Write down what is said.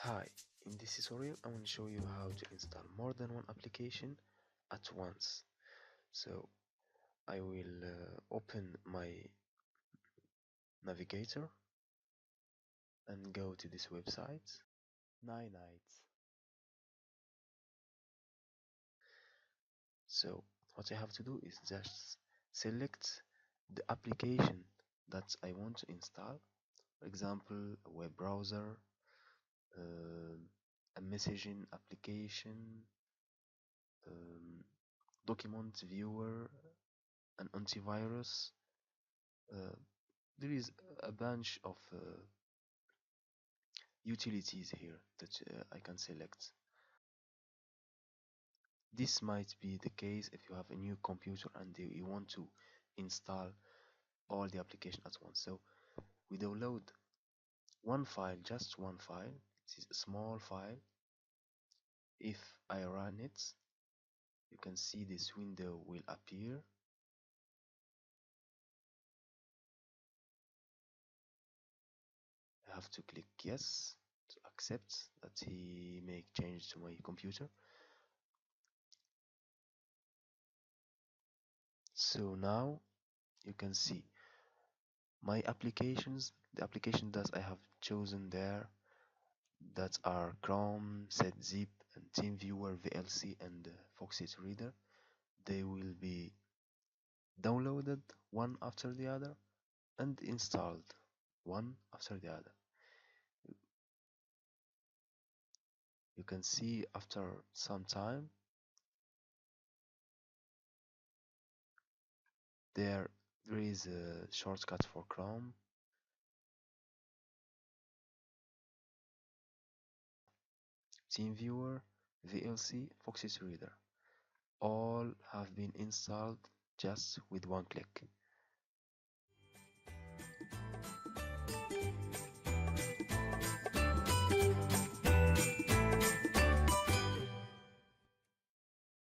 Hi, in this tutorial I want to show you how to install more than one application at once. So I will open my navigator and go to this website, Ninites. So what I have to do is just select the application that I want to install. For example, a web browser, uh, a messaging application, um, document viewer, an antivirus. Uh, there is a bunch of utilities here that I can select. This might be the case if you have a new computer and you want to install all the application at once. So we download one file, just one file. It is a small file. If I run it, you can see this window will appear. I have to click yes to accept that he make change to my computer. So now you can see my applications, the application that I have chosen there, that are Chrome, SetZip, and TeamViewer, VLC, and Foxit Reader. They will be downloaded one after the other and installed one after the other. You can see after some time there is a shortcut for Chrome, TeamViewer, VLC, Foxit Reader. All have been installed just with one click.